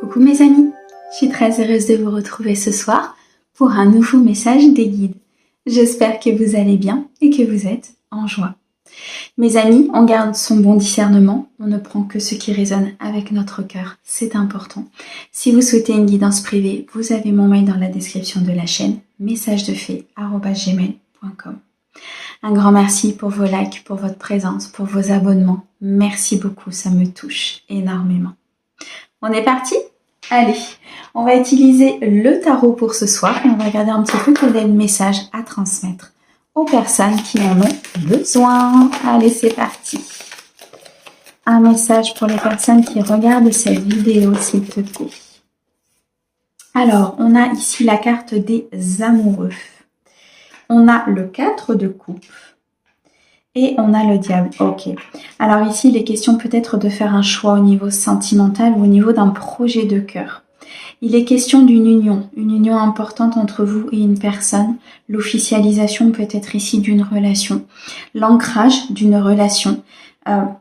Coucou mes amis, je suis très heureuse de vous retrouver ce soir pour un nouveau message des guides. J'espère que vous allez bien et que vous êtes en joie. Mes amis, on garde son bon discernement, on ne prend que ce qui résonne avec notre cœur, c'est important. Si vous souhaitez une guidance privée, vous avez mon mail dans la description de la chaîne, messagesdefée@gmail.com. Un grand merci pour vos likes, pour votre présence, pour vos abonnements. Merci beaucoup, ça me touche énormément. On est parti ? Allez, on va utiliser le tarot pour ce soir et on va regarder un petit peu quel est le message à transmettre aux personnes qui en ont besoin. Allez, c'est parti. Un message pour les personnes qui regardent cette vidéo, s'il te plaît. Alors, on a ici la carte des amoureux. On a le 4 de coupe. Et on a le diable. Ok. Alors ici, il est question peut-être de faire un choix au niveau sentimental ou au niveau d'un projet de cœur. Il est question d'une union importante entre vous et une personne. L'officialisation peut-être ici d'une relation. L'ancrage d'une relation.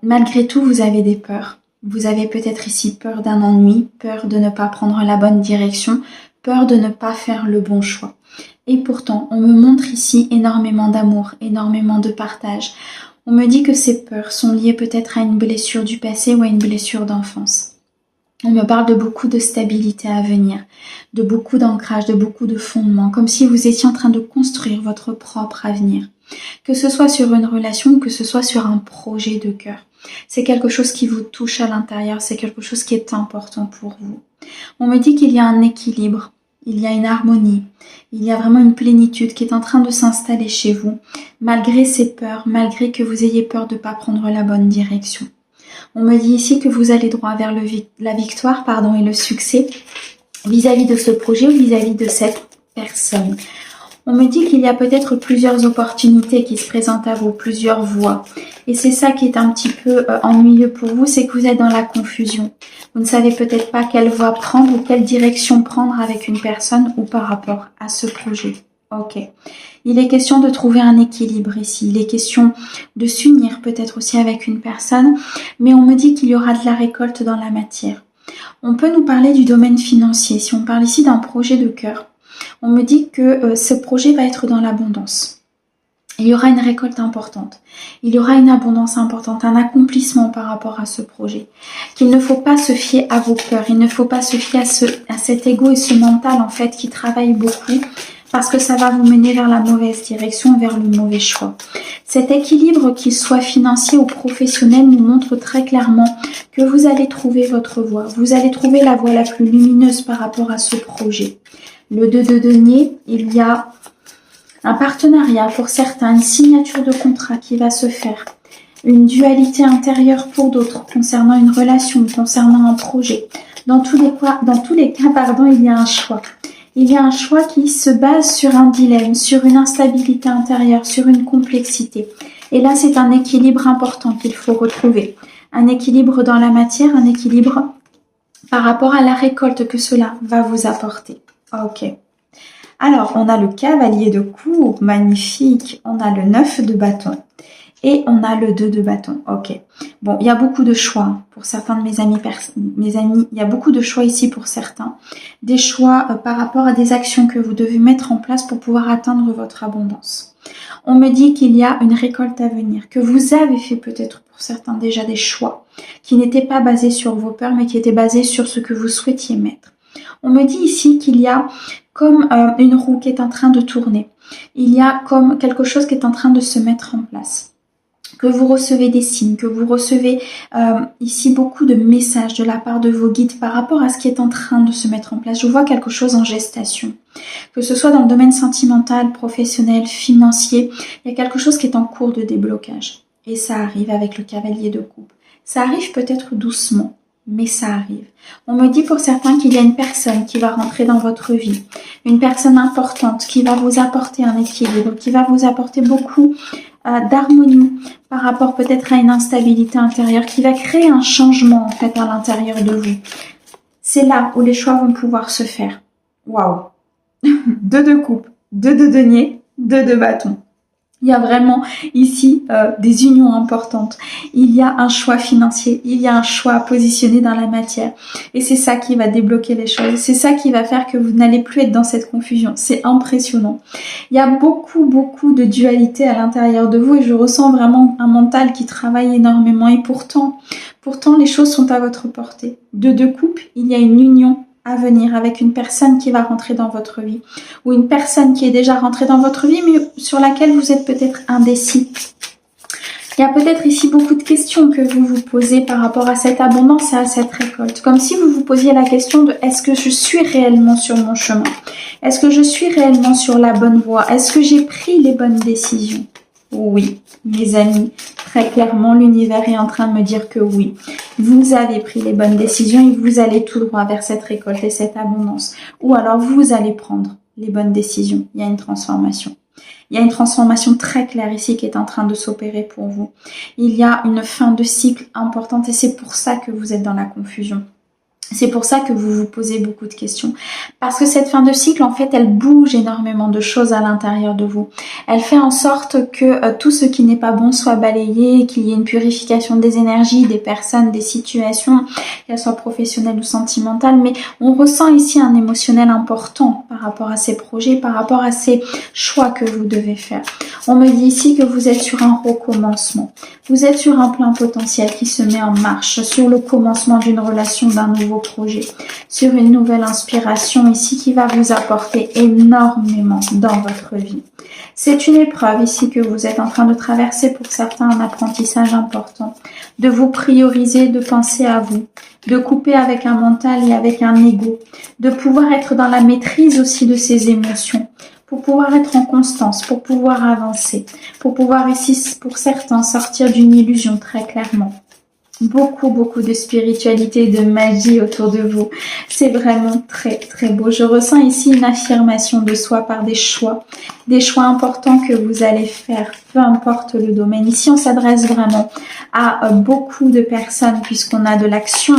Malgré tout, vous avez des peurs. Vous avez peut-être ici peur d'un ennui, peur de ne pas prendre la bonne direction, peur de ne pas faire le bon choix. Et pourtant, on me montre ici énormément d'amour, énormément de partage. On me dit que ces peurs sont liées peut-être à une blessure du passé ou à une blessure d'enfance. On me parle de beaucoup de stabilité à venir, de beaucoup d'ancrage, de beaucoup de fondements, comme si vous étiez en train de construire votre propre avenir. Que ce soit sur une relation ou que ce soit sur un projet de cœur. C'est quelque chose qui vous touche à l'intérieur, c'est quelque chose qui est important pour vous. On me dit qu'il y a un équilibre. Il y a une harmonie, il y a vraiment une plénitude qui est en train de s'installer chez vous, malgré ces peurs, malgré que vous ayez peur de ne pas prendre la bonne direction. On me dit ici que vous allez droit vers la victoire et le succès vis-à-vis de ce projet ou vis-à-vis de cette personne. On me dit qu'il y a peut-être plusieurs opportunités qui se présentent à vous, plusieurs voies. Et c'est ça qui est un petit peu ennuyeux pour vous, c'est que vous êtes dans la confusion. Vous ne savez peut-être pas quelle voie prendre ou quelle direction prendre avec une personne ou par rapport à ce projet. Ok. Il est question de trouver un équilibre ici. Il est question de s'unir peut-être aussi avec une personne. Mais on me dit qu'il y aura de la récolte dans la matière. On peut nous parler du domaine financier. Si on parle ici d'un projet de cœur, on me dit que ce projet va être dans l'abondance. Il y aura une récolte importante. Il y aura une abondance importante, un accomplissement par rapport à ce projet. Qu'il ne faut pas se fier à vos peurs. Il ne faut pas se fier à cet ego et ce mental en fait qui travaille beaucoup parce que ça va vous mener vers la mauvaise direction, vers le mauvais choix. Cet équilibre, qu'il soit financier ou professionnel, nous montre très clairement que vous allez trouver votre voie. Vous allez trouver la voie la plus lumineuse par rapport à ce projet. Le 2 de denier, il y a un partenariat pour certains, une signature de contrat qui va se faire, une dualité intérieure pour d'autres concernant une relation, concernant un projet. Dans tous les cas, il y a un choix. Il y a un choix qui se base sur un dilemme, sur une instabilité intérieure, sur une complexité. Et là, c'est un équilibre important qu'il faut retrouver. Un équilibre dans la matière, un équilibre par rapport à la récolte que cela va vous apporter. Ok. Alors, on a le cavalier de cour, magnifique. On a le 9 de bâton. Et on a le 2 de bâton. Ok. Bon, il y a beaucoup de choix pour certains de mes amis. Il y a beaucoup de choix ici pour certains. Des choix par rapport à des actions que vous devez mettre en place pour pouvoir atteindre votre abondance. On me dit qu'il y a une récolte à venir, que vous avez fait peut-être pour certains déjà des choix qui n'étaient pas basés sur vos peurs, mais qui étaient basés sur ce que vous souhaitiez mettre. On me dit ici qu'il y a comme une roue qui est en train de tourner. Il y a comme quelque chose qui est en train de se mettre en place. Que vous recevez des signes, que vous recevez ici beaucoup de messages de la part de vos guides par rapport à ce qui est en train de se mettre en place. Je vois quelque chose en gestation. Que ce soit dans le domaine sentimental, professionnel, financier, il y a quelque chose qui est en cours de déblocage. Et ça arrive avec le cavalier de coupe. Ça arrive peut-être doucement, mais ça arrive. On me dit pour certains qu'il y a une personne qui va rentrer dans votre vie, une personne importante qui va vous apporter un équilibre, qui va vous apporter beaucoup d'harmonie par rapport peut-être à une instabilité intérieure, qui va créer un changement en fait à l'intérieur de vous. C'est là où les choix vont pouvoir se faire. Waouh. 2 de coupe, 2 de denier, 2 de bâton. Il y a vraiment ici des unions importantes. Il y a un choix financier, il y a un choix positionné dans la matière. Et c'est ça qui va débloquer les choses. C'est ça qui va faire que vous n'allez plus être dans cette confusion. C'est impressionnant. Il y a beaucoup de dualité à l'intérieur de vous et je ressens vraiment un mental qui travaille énormément. Et pourtant les choses sont à votre portée. De deux coupes, il y a une union à venir avec une personne qui va rentrer dans votre vie ou une personne qui est déjà rentrée dans votre vie mais sur laquelle vous êtes peut-être indécis. Il y a peut-être ici beaucoup de questions que vous vous posez par rapport à cette abondance et à cette récolte. Comme si vous vous posiez la question de est-ce que je suis réellement sur mon chemin? Est-ce que je suis réellement sur la bonne voie? Est-ce que j'ai pris les bonnes décisions? Oui, mes amis, très clairement, l'univers est en train de me dire que oui, vous avez pris les bonnes décisions et vous allez tout droit vers cette récolte et cette abondance. Ou alors, vous allez prendre les bonnes décisions. Il y a une transformation. Il y a une transformation très claire ici qui est en train de s'opérer pour vous. Il y a une fin de cycle importante et c'est pour ça que vous êtes dans la confusion. C'est pour ça que vous vous posez beaucoup de questions. Parce que cette fin de cycle, en fait, elle bouge énormément de choses à l'intérieur de vous. Elle fait en sorte que tout ce qui n'est pas bon soit balayé, qu'il y ait une purification des énergies, des personnes, des situations, qu'elles soient professionnelles ou sentimentales. Mais on ressent ici un émotionnel important par rapport à ces projets, par rapport à ces choix que vous devez faire. On me dit ici que vous êtes sur un recommencement. Vous êtes sur un plein potentiel qui se met en marche, sur le commencement d'une relation, d'un nouveau projet, sur une nouvelle inspiration ici qui va vous apporter énormément dans votre vie. C'est une épreuve ici que vous êtes en train de traverser, pour certains un apprentissage important, de vous prioriser, de penser à vous, de couper avec un mental et avec un ego, de pouvoir être dans la maîtrise aussi de ses émotions, pour pouvoir être en constance, pour pouvoir avancer, pour pouvoir ici, pour certains, sortir d'une illusion très clairement. Beaucoup de spiritualité et de magie autour de vous. C'est vraiment très beau. Je ressens ici une affirmation de soi par des choix importants que vous allez faire, peu importe le domaine. Ici, on s'adresse vraiment à beaucoup de personnes puisqu'on a de l'action,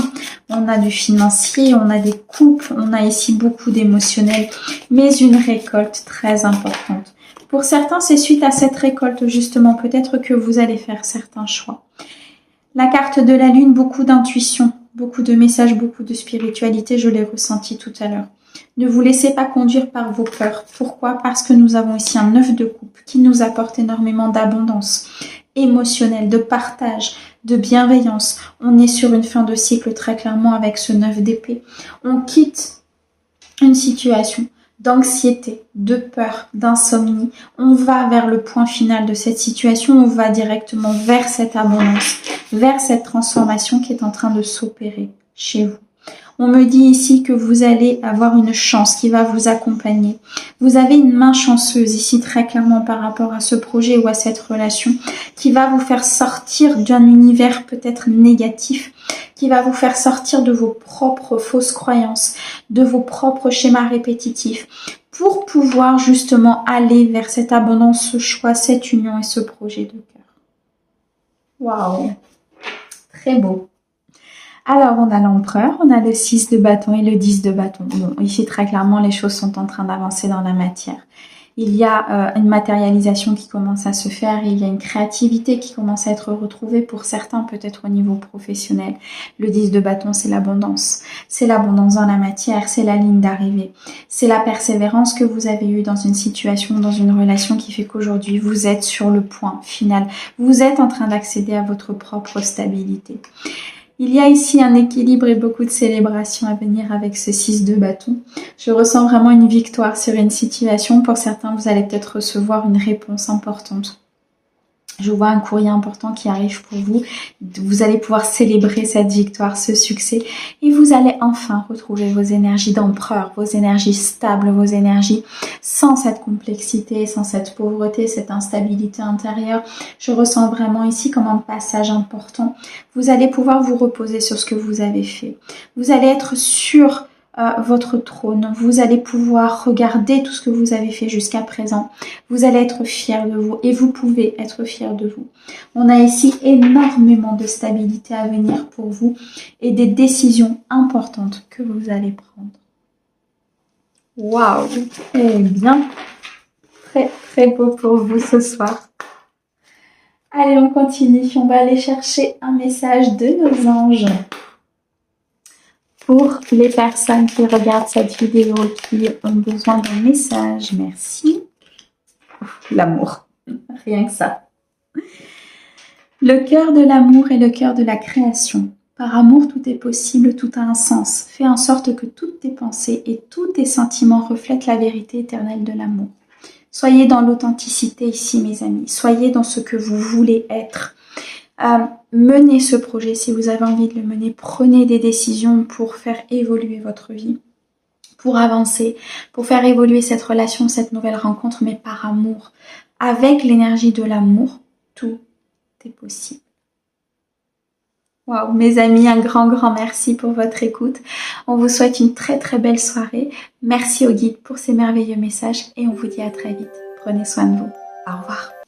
on a du financier, on a des couples, on a ici beaucoup d'émotionnel, mais une récolte très importante. Pour certains, c'est suite à cette récolte justement, peut-être que vous allez faire certains choix. La carte de la lune, beaucoup d'intuition, beaucoup de messages, beaucoup de spiritualité, je l'ai ressenti tout à l'heure. Ne vous laissez pas conduire par vos peurs. Pourquoi? Parce que nous avons ici un 9 de coupe qui nous apporte énormément d'abondance émotionnelle, de partage, de bienveillance. On est sur une fin de cycle très clairement avec ce 9 d'épée. On quitte une situation d'anxiété, de peur, d'insomnie. On va vers le point final de cette situation, on va directement vers cette abondance, vers cette transformation qui est en train de s'opérer chez vous. On me dit ici que vous allez avoir une chance qui va vous accompagner. Vous avez une main chanceuse ici très clairement par rapport à ce projet ou à cette relation qui va vous faire sortir d'un univers peut-être négatif, qui va vous faire sortir de vos propres fausses croyances, de vos propres schémas répétitifs pour pouvoir justement aller vers cette abondance, ce choix, cette union et ce projet de cœur. Waouh! Très beau. Alors, on a l'empereur, on a le 6 de bâton et le 10 de bâton. Bon, ici, très clairement, les choses sont en train d'avancer dans la matière. Il y a une matérialisation qui commence à se faire, il y a une créativité qui commence à être retrouvée pour certains, peut-être au niveau professionnel. Le 10 de bâton, c'est l'abondance. C'est l'abondance dans la matière, c'est la ligne d'arrivée. C'est la persévérance que vous avez eue dans une situation, dans une relation qui fait qu'aujourd'hui, vous êtes sur le point final. Vous êtes en train d'accéder à votre propre stabilité. Il y a ici un équilibre et beaucoup de célébrations à venir avec ce 6 de bâton. Je ressens vraiment une victoire sur une situation. Pour certains, vous allez peut-être recevoir une réponse importante. Je vois un courrier important qui arrive pour vous. Vous allez pouvoir célébrer cette victoire, ce succès. Et vous allez enfin retrouver vos énergies d'empereur, vos énergies stables, vos énergies sans cette complexité, sans cette pauvreté, cette instabilité intérieure. Je ressens vraiment ici comme un passage important. Vous allez pouvoir vous reposer sur ce que vous avez fait. Vous allez être sur votre trône. Vous allez pouvoir regarder tout ce que vous avez fait jusqu'à présent. Vous allez être fiers de vous et vous pouvez être fiers de vous. On a ici énormément de stabilité à venir pour vous et des décisions importantes que vous allez prendre. Waouh! Eh bien, très très beau pour vous ce soir. Allez, on continue. On va aller chercher un message de nos anges. Pour les personnes qui regardent cette vidéo qui ont besoin d'un message, merci. L'amour, rien que ça. Le cœur de l'amour est le cœur de la création. Par amour, tout est possible, tout a un sens. Fais en sorte que toutes tes pensées et tous tes sentiments reflètent la vérité éternelle de l'amour. Soyez dans l'authenticité ici, mes amis. Soyez dans ce que vous voulez être. Menez ce projet si vous avez envie de le mener. Prenez des décisions pour faire évoluer votre vie, pour avancer, pour faire évoluer cette relation, cette nouvelle rencontre, mais par amour. Avec l'énergie de l'amour, tout est possible. Waouh, mes amis, un grand merci pour votre écoute. On vous souhaite une très très belle soirée. Merci au guide pour ces merveilleux messages et on vous dit à très vite. Prenez soin de vous. Au revoir.